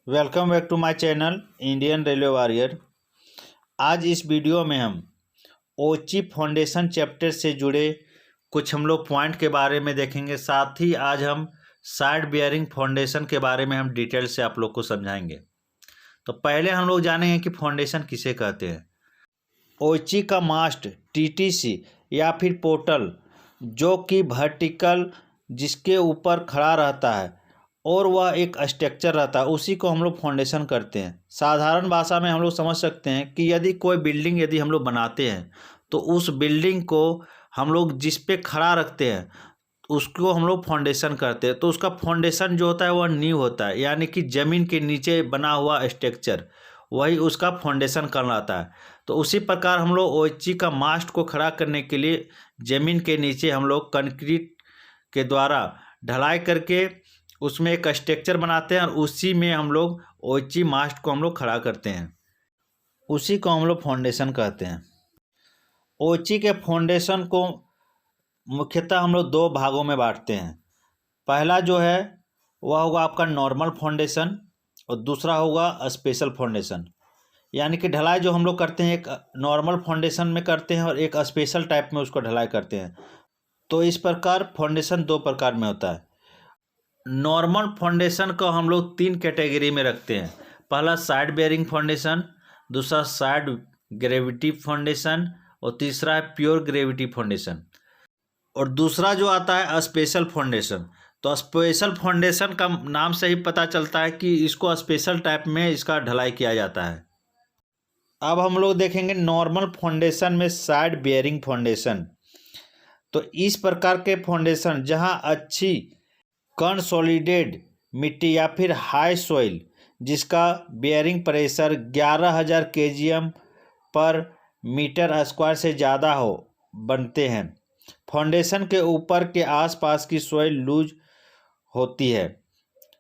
Welcome back to my channel Indian railway warrior. आज इस video में हम ओची फाउंडेशन चैप्टर से जुड़े कुछ हम लोग पॉइंट के बारे में देखेंगे। साथ ही आज हम साइड बेयरिंग फाउंडेशन के बारे में हम डिटेल से आप लोग को समझाएंगे। तो पहले हम लोग जानेंगे कि फाउंडेशन किसे कहते हैं। ओची का मास्ट टीटीसी या फिर पोर्टल जो कि वर्टिकल जिसके ऊपर खड़ा रहता है और वह एक स्ट्रक्चर रहता है, उसी को हम लोग फाउंडेशन करते हैं। साधारण भाषा में हम लोग समझ सकते हैं कि यदि कोई बिल्डिंग यदि हम लोग बनाते हैं तो उस बिल्डिंग को हम लोग जिस पे खड़ा रखते हैं उसको हम लोग फाउंडेशन करते हैं। तो उसका फाउंडेशन जो होता है वह नींव होता है, यानी कि ज़मीन के नीचे बना हुआ स्ट्रक्चर, वही उसका फाउंडेशन कहलाता है। तो उसी प्रकार हम लोग ओची का मास्ट को खड़ा करने के लिए ज़मीन के नीचे हम लोग कंक्रीट के द्वारा ढलाई करके उसमें एक स्ट्रक्चर बनाते हैं और उसी में हम लोग ओची मास्ट को हम लोग खड़ा करते हैं, उसी को हम लोग फाउंडेशन कहते हैं। ओची के फाउंडेशन को मुख्यतः हम लोग दो भागों में बांटते हैं। पहला जो है वह होगा आपका नॉर्मल फाउंडेशन और दूसरा होगा स्पेशल फाउंडेशन। यानी कि ढलाई जो हम लोग करते हैं एक नॉर्मल फाउंडेशन में करते हैं और एक स्पेशल टाइप में उसको ढलाई करते हैं। तो इस प्रकार फाउंडेशन दो प्रकार में होता है। नॉर्मल फाउंडेशन को हम लोग तीन कैटेगरी में रखते हैं। पहला साइड बेयरिंग फाउंडेशन, दूसरा साइड ग्रेविटी फाउंडेशन और तीसरा है प्योर ग्रेविटी फाउंडेशन। और दूसरा जो आता है स्पेशल फाउंडेशन। तो स्पेशल फाउंडेशन का नाम से ही पता चलता है कि इसको स्पेशल टाइप में इसका ढलाई किया जाता है। अब हम लोग देखेंगे नॉर्मल फाउंडेशन में साइड बेयरिंग फाउंडेशन। तो इस प्रकार के फाउंडेशन जहां अच्छी कंसोलिडेट मिट्टी या फिर हाई सॉइल जिसका बेयरिंग प्रेशर 11,000 kgm पर मीटर स्क्वायर से ज़्यादा हो बनते हैं। फाउंडेशन के ऊपर के आसपास की सॉइल लूज होती है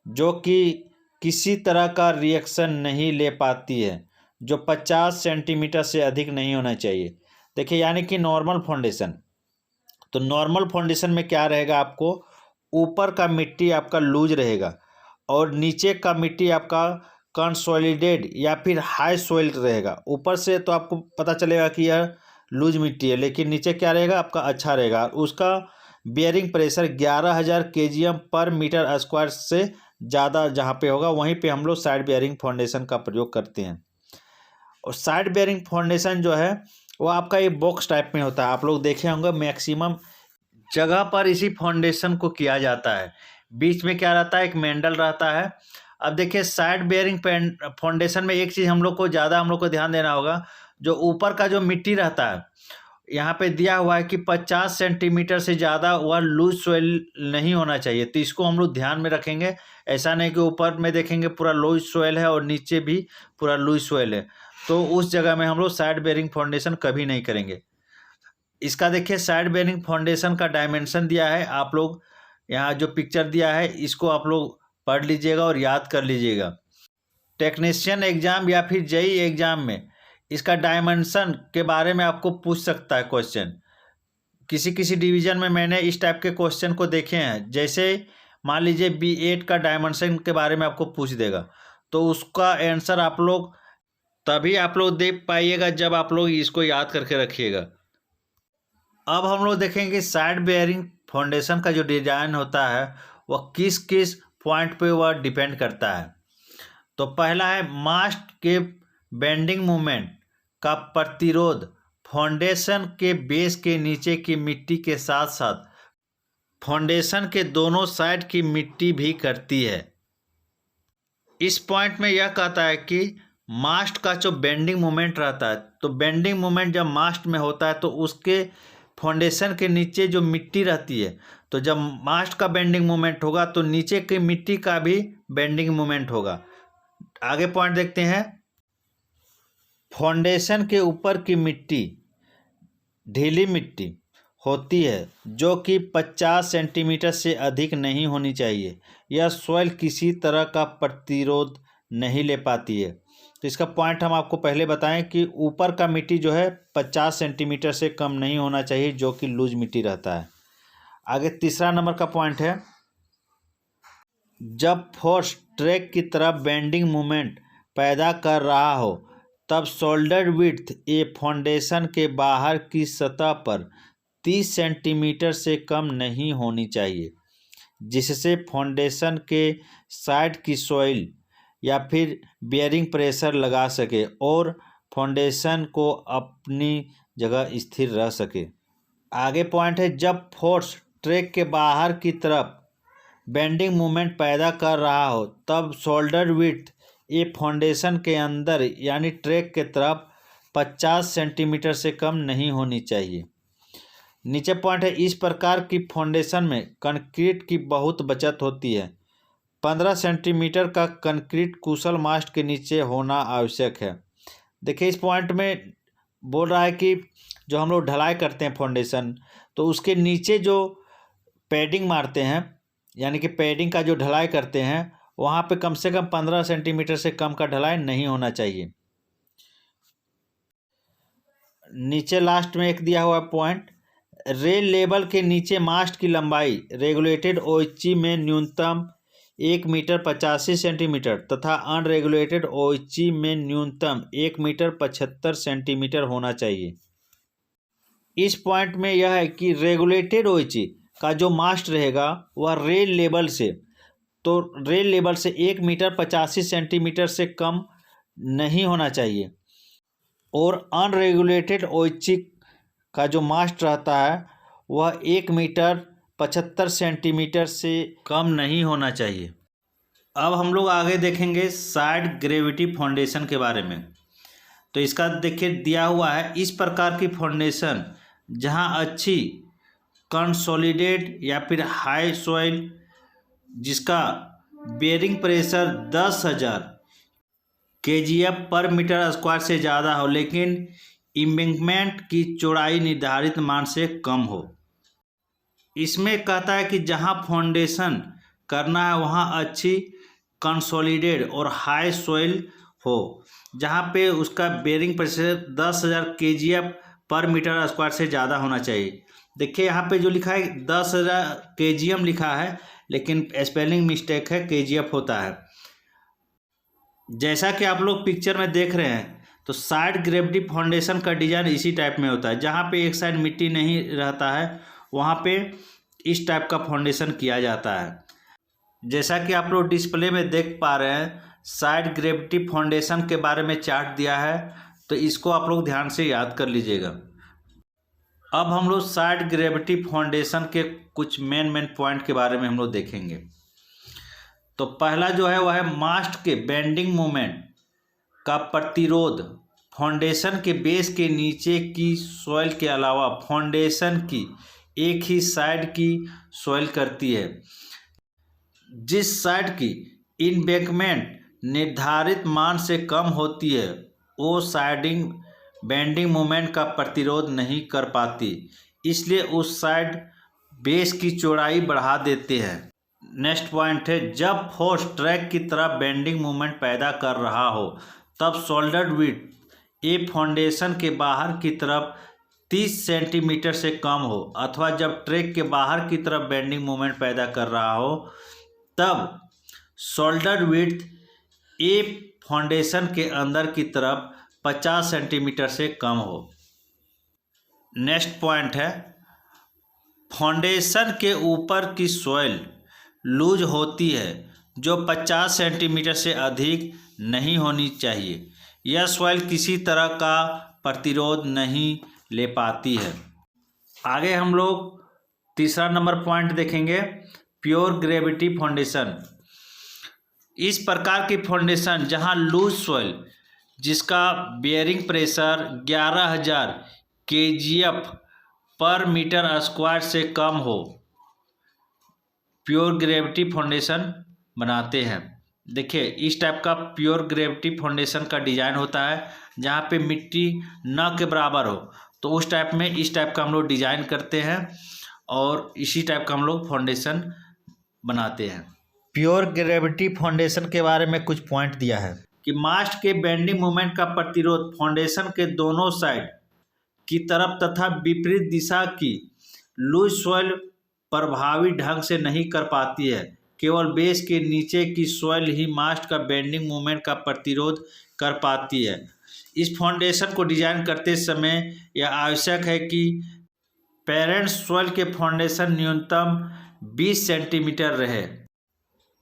जो कि किसी तरह का रिएक्शन नहीं ले पाती है, जो 50 सेंटीमीटर से अधिक नहीं होना चाहिए। देखिए, यानी कि नॉर्मल फाउंडेशन। तो नॉर्मल फाउंडेशन में क्या रहेगा, आपको ऊपर का मिट्टी आपका लूज रहेगा और नीचे का मिट्टी आपका कंसोलिडेट या फिर हाई सॉइल रहेगा। ऊपर से तो आपको पता चलेगा कि यह लूज मिट्टी है, लेकिन नीचे क्या रहेगा आपका अच्छा रहेगा। उसका बेयरिंग प्रेशर 11,000 kgm पर मीटर स्क्वायर से ज़्यादा जहाँ पे होगा वहीं पे हम लोग साइड बेयरिंग फाउंडेशन का प्रयोग करते हैं। और साइड बेयरिंग फाउंडेशन जो है वो आपका ये बॉक्स टाइप में होता है। आप लोग देखे होंगे मैक्सिमम जगह पर इसी फाउंडेशन को किया जाता है। बीच में क्या रहता है, एक मैंडल रहता है। अब देखिए, साइड बेयरिंग फाउंडेशन में एक चीज़ हम लोग को ध्यान देना होगा। जो ऊपर का जो मिट्टी रहता है, यहाँ पे दिया हुआ है कि 50 सेंटीमीटर से ज़्यादा वह लूज सॉइल नहीं होना चाहिए। तो इसको हम लोग ध्यान में रखेंगे। ऐसा नहीं कि ऊपर में देखेंगे पूरा लूज सॉइल है और नीचे भी पूरा लूज सॉइल है, तो उस जगह में हम लोग साइड बेयरिंग फाउंडेशन कभी नहीं करेंगे। इसका देखिए, साइड बेयरिंग फाउंडेशन का डायमेंशन दिया है। आप लोग यहाँ जो पिक्चर दिया है इसको आप लोग पढ़ लीजिएगा और याद कर लीजिएगा। टेक्नीशियन एग्जाम या फिर जेईई एग्जाम में इसका डायमेंशन के बारे में आपको पूछ सकता है क्वेश्चन। किसी किसी डिवीज़न में मैंने इस टाइप के क्वेश्चन को देखे हैं। जैसे मान लीजिए B8 का डायमेंशन के बारे में आपको पूछ देगा, तो उसका आंसर आप लोग तभी आप लोग दे पाइएगा जब आप लोग इसको याद करके रखिएगा। अब हम लोग देखेंगे साइड बेयरिंग फाउंडेशन का जो डिजाइन होता है वह किस किस पॉइंट पे वह डिपेंड करता है। तो पहला है मास्ट के बेंडिंग मूवमेंट का प्रतिरोध फाउंडेशन के बेस के नीचे की मिट्टी के साथ साथ फाउंडेशन के दोनों साइड की मिट्टी भी करती है। इस पॉइंट में यह कहता है कि मास्ट का जो बेंडिंग मोमेंट रहता है, तो बेंडिंग मोमेंट जब मास्ट में होता है तो उसके फाउंडेशन के नीचे जो मिट्टी रहती है, तो जब मास्ट का बेंडिंग मोमेंट होगा तो नीचे की मिट्टी का भी बेंडिंग मोमेंट होगा। आगे पॉइंट देखते हैं। फाउंडेशन के ऊपर की मिट्टी ढीली मिट्टी होती है जो कि 50 सेंटीमीटर से अधिक नहीं होनी चाहिए। यह सॉइल किसी तरह का प्रतिरोध नहीं ले पाती है। तो इसका पॉइंट हम आपको पहले बताएं कि ऊपर का मिट्टी जो है 50 सेंटीमीटर से कम नहीं होना चाहिए, जो कि लूज मिट्टी रहता है। आगे तीसरा नंबर का पॉइंट है, जब फोर्स ट्रैक की तरफ बेंडिंग मोमेंट पैदा कर रहा हो तब शोल्डर विड्थ ए फाउंडेशन के बाहर की सतह पर 30 सेंटीमीटर से कम नहीं होनी चाहिए, जिससे फाउंडेशन के साइड की सॉइल या फिर बेयरिंग प्रेशर लगा सके और फाउंडेशन को अपनी जगह स्थिर रह सके। आगे पॉइंट है, जब फोर्स ट्रैक के बाहर की तरफ बेंडिंग मोमेंट पैदा कर रहा हो तब शोल्डर विड्थ ए फाउंडेशन के अंदर यानी ट्रैक के तरफ 50 सेंटीमीटर से कम नहीं होनी चाहिए। नीचे पॉइंट है, इस प्रकार की फाउंडेशन में कंक्रीट की बहुत बचत होती है। 15 सेंटीमीटर का कंक्रीट कुशल मास्ट के नीचे होना आवश्यक है। देखिए इस पॉइंट में बोल रहा है कि जो हम लोग ढलाई करते हैं फाउंडेशन, तो उसके नीचे जो पैडिंग मारते हैं यानी कि पैडिंग का जो ढलाई करते हैं वहाँ पे कम से कम 15 सेंटीमीटर से कम का ढलाई नहीं होना चाहिए। नीचे लास्ट में एक दिया हुआ पॉइंट, रेल लेवल के नीचे मास्ट की लंबाई रेगुलेटेड ओएचजी में न्यूनतम 1 मीटर 85 सेंटीमीटर तथा अनरेगुलेटेड ओएचजी में न्यूनतम 1 मीटर 75 सेंटीमीटर होना चाहिए। इस पॉइंट में यह है कि रेगुलेटेड ओएचजी का जो मास्ट रहेगा वह रेल लेवल से 1 मीटर 85 सेंटीमीटर से कम नहीं होना चाहिए और अनरेगुलेटेड ओएचजी का जो मास्ट रहता है वह 1 मीटर 75 सेंटीमीटर से कम नहीं होना चाहिए। अब हम लोग आगे देखेंगे साइड ग्रेविटी फाउंडेशन के बारे में। तो इसका देखिए दिया हुआ है, इस प्रकार की फाउंडेशन जहां अच्छी कंसोलिडेट या फिर हाई सॉइल जिसका बेयरिंग प्रेशर 10,000 kgf पर मीटर स्क्वायर से ज़्यादा हो लेकिन एम्बैंकमेंट की चौड़ाई निर्धारित मान से कम हो। इसमें कहता है कि जहां फाउंडेशन करना है वहां अच्छी कंसोलिडेट और हाई सॉइल हो, जहां पे उसका बेयरिंग प्रेशर 10,000 kgf पर मीटर स्क्वायर से ज़्यादा होना चाहिए। देखिए यहाँ पे जो लिखा है 10,000 kgm लिखा है लेकिन स्पेलिंग मिस्टेक है, kgf होता है। जैसा कि आप लोग पिक्चर में देख रहे हैं तो साइड ग्रेविटी फाउंडेशन का डिज़ाइन इसी टाइप में होता है। जहाँ पे एक साइड मिट्टी नहीं रहता है वहाँ पे इस टाइप का फाउंडेशन किया जाता है। जैसा कि आप लोग डिस्प्ले में देख पा रहे हैं, साइड ग्रेविटी फाउंडेशन के बारे में चार्ट दिया है, तो इसको आप लोग ध्यान से याद कर लीजिएगा। अब हम लोग साइड ग्रेविटी फाउंडेशन के कुछ मेन पॉइंट के बारे में हम लोग देखेंगे। तो पहला जो है वह है मास्ट के बेंडिंग मोमेंट का प्रतिरोध फाउंडेशन के बेस के नीचे की सॉइल के अलावा फाउंडेशन की एक ही साइड की सॉइल करती है। जिस साइड की एम्बैंकमेंट निर्धारित मान से कम होती है वो साइडिंग बेंडिंग मोमेंट का प्रतिरोध नहीं कर पाती, इसलिए उस साइड बेस की चौड़ाई बढ़ा देते हैं। नेक्स्ट पॉइंट है, जब फोर्स ट्रैक की तरफ बेंडिंग मोमेंट पैदा कर रहा हो तब शोल्डर विड्थ ए फाउंडेशन के बाहर की तरफ 30 सेंटीमीटर से कम हो अथवा जब ट्रैक के बाहर की तरफ बेंडिंग मोमेंट पैदा कर रहा हो तब शोल्डर विड्थ ए फाउंडेशन के अंदर की तरफ 50 सेंटीमीटर से कम हो। नेक्स्ट पॉइंट है, फाउंडेशन के ऊपर की सॉइल लूज होती है जो 50 सेंटीमीटर से अधिक नहीं होनी चाहिए। यह सॉइल किसी तरह का प्रतिरोध नहीं ले पाती है। आगे हम लोग तीसरा नंबर पॉइंट देखेंगे, प्योर ग्रेविटी फाउंडेशन। इस प्रकार की फाउंडेशन जहां लूज सॉइल जिसका बेयरिंग प्रेशर 11,000 kgf पर मीटर स्क्वायर से कम हो, प्योर ग्रेविटी फाउंडेशन बनाते हैं। देखिए इस टाइप का प्योर ग्रेविटी फाउंडेशन का डिज़ाइन होता है जहाँ पे मिट्टी न के बराबर हो, तो उस टाइप में इस टाइप का हम लोग डिज़ाइन करते हैं और इसी टाइप का हम लोग फाउंडेशन बनाते हैं। प्योर ग्रेविटी फाउंडेशन के बारे में कुछ पॉइंट दिया है कि मास्ट के बेंडिंग मोमेंट का प्रतिरोध फाउंडेशन के दोनों साइड की तरफ तथा विपरीत दिशा की लूज सॉइल प्रभावी ढंग से नहीं कर पाती है, केवल बेस के नीचे की सॉइल ही मास्ट का बेंडिंग मूवमेंट का प्रतिरोध कर पाती है। इस फाउंडेशन को डिजाइन करते समय यह आवश्यक है कि पेरेंट सॉइल के फाउंडेशन न्यूनतम 20 सेंटीमीटर रहे।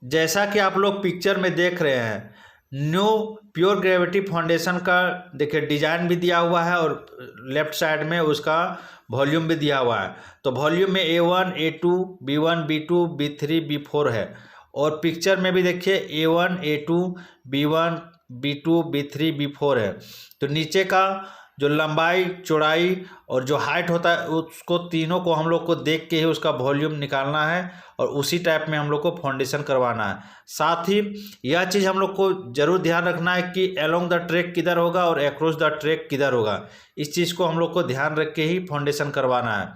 जैसा कि आप लोग पिक्चर में देख रहे हैं, न्यू प्योर ग्रेविटी फाउंडेशन का देखिए डिजाइन भी दिया हुआ है और लेफ्ट साइड में उसका वॉल्यूम भी दिया हुआ है। तो वॉल्यूम में A1, A2, B1, B2, B3, B4 है और पिक्चर में भी देखिए A1, A2, B1, B2, B3, B4 है। तो नीचे का जो लंबाई, चौड़ाई और जो हाइट होता है उसको तीनों को हम लोग को देख के ही उसका वॉल्यूम निकालना है और उसी टाइप में हम लोग को फाउंडेशन करवाना है। साथ ही यह चीज़ हम लोग को जरूर ध्यान रखना है कि अलोंग द ट्रैक किधर होगा और अक्रॉस द ट्रैक किधर होगा। इस चीज़ को हम लोग को ध्यान रख के ही फाउंडेशन करवाना है।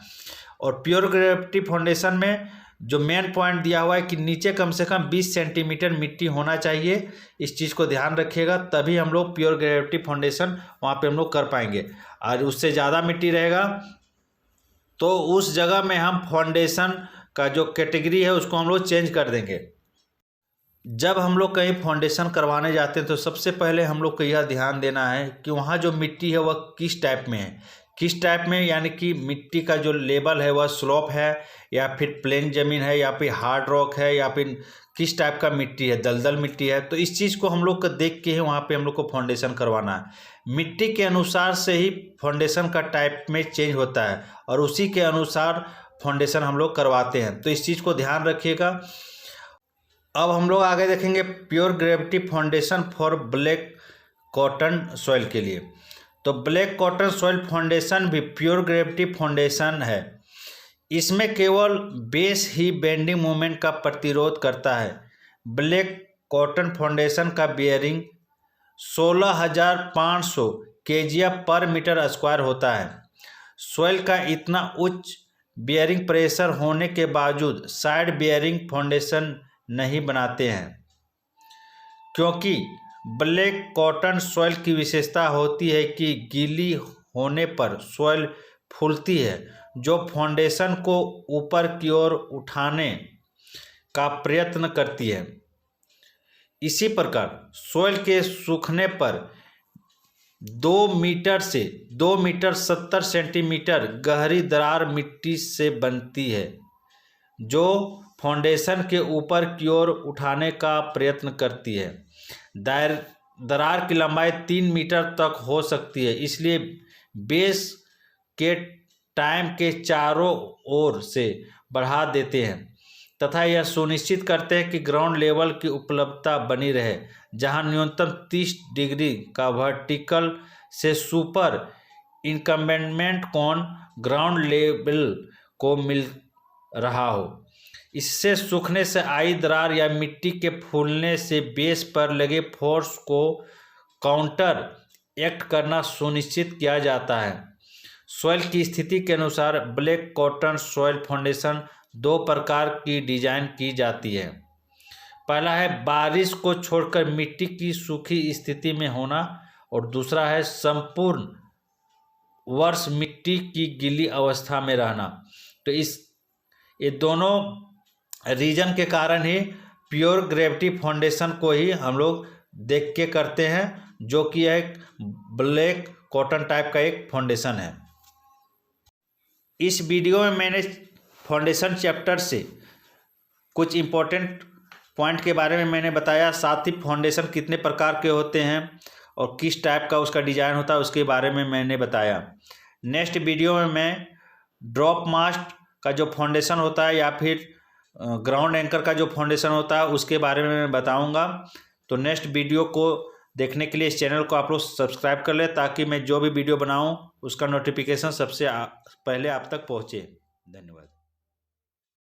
और प्योर ग्रेविटी फाउंडेशन में जो मेन पॉइंट दिया हुआ है कि नीचे कम से कम 20 सेंटीमीटर मिट्टी होना चाहिए। इस चीज़ को ध्यान रखिएगा, तभी हम लोग प्योर ग्रेविटी फाउंडेशन वहाँ पे हम लोग कर पाएंगे। और उससे ज़्यादा मिट्टी रहेगा तो उस जगह में हम फाउंडेशन का जो कैटेगरी है उसको हम लोग चेंज कर देंगे। जब हम लोग कहीं फाउंडेशन करवाने जाते हैं तो सबसे पहले हम लोग को यह ध्यान देना है कि वहाँ जो मिट्टी है वह किस टाइप में है, किस टाइप में, यानी कि मिट्टी का जो लेवल है वह स्लोप है या फिर प्लेन ज़मीन है या फिर हार्ड रॉक है या फिर किस टाइप का मिट्टी है, दलदल मिट्टी है। तो इस चीज़ को हम लोग को देख के ही वहाँ पे हम लोग को फाउंडेशन करवाना है। मिट्टी के अनुसार से ही फाउंडेशन का टाइप में चेंज होता है और उसी के अनुसार फाउंडेशन हम लोग करवाते हैं। तो इस चीज़ को ध्यान रखिएगा। अब हम लोग आगे देखेंगे pure gravity foundation for black cotton soil के लिए। तो ब्लैक कॉटन सॉइल फाउंडेशन भी प्योर ग्रेविटी फाउंडेशन है। इसमें केवल बेस ही बेंडिंग मूवमेंट का प्रतिरोध करता है। ब्लैक कॉटन फाउंडेशन का बियरिंग 16,500 kgf पर मीटर स्क्वायर होता है। सॉइल का इतना उच्च बियरिंग प्रेशर होने के बावजूद साइड बियरिंग फाउंडेशन नहीं बनाते हैं, क्योंकि ब्लैक कॉटन सॉइल की विशेषता होती है कि गीली होने पर सॉइल फूलती है, जो फाउंडेशन को ऊपर की ओर उठाने का प्रयत्न करती है। इसी प्रकार सॉइल के सूखने पर 2 मीटर से 2 मीटर 70 सेंटीमीटर गहरी दरार मिट्टी से बनती है, जो फाउंडेशन के ऊपर की ओर उठाने का प्रयत्न करती है। दरार की लंबाई 3 मीटर तक हो सकती है, इसलिए बेस के टाइम के चारों ओर से बढ़ा देते हैं तथा यह सुनिश्चित करते हैं कि ग्राउंड लेवल की उपलब्धता बनी रहे, जहां न्यूनतम 30 डिग्री का वर्टिकल से सुपर इंकम्बेंटमेंट कोण ग्राउंड लेवल को मिल रहा हो। इससे सूखने से आई दरार या मिट्टी के फूलने से बेस पर लगे फोर्स को काउंटर एक्ट करना सुनिश्चित किया जाता है। सॉइल की स्थिति के अनुसार ब्लैक कॉटन सॉइल फाउंडेशन 2 प्रकार की डिजाइन की जाती है। पहला है बारिश को छोड़कर मिट्टी की सूखी स्थिति में होना और दूसरा है संपूर्ण वर्ष मिट्टी की गीली अवस्था में रहना। तो ये दोनों रीजन के कारण ही प्योर ग्रेविटी फाउंडेशन को ही हम लोग देख के करते हैं, जो कि एक ब्लैक कॉटन टाइप का एक फाउंडेशन है। इस वीडियो में मैंने फाउंडेशन चैप्टर से कुछ इम्पोर्टेंट पॉइंट के बारे में मैंने बताया, साथ ही फाउंडेशन कितने प्रकार के होते हैं और किस टाइप का उसका डिजाइन होता है उसके बारे में मैंने बताया। नेक्स्ट वीडियो में मैं ड्रॉप मास्ट का जो फाउंडेशन होता है या फिर ग्राउंड एंकर का जो फाउंडेशन होता है उसके बारे में मैं बताऊंगा। तो नेक्स्ट वीडियो को देखने के लिए इस चैनल को आप लोग सब्सक्राइब कर लें, ताकि मैं जो भी वीडियो बनाऊं उसका नोटिफिकेशन सबसे पहले आप तक पहुंचे। धन्यवाद।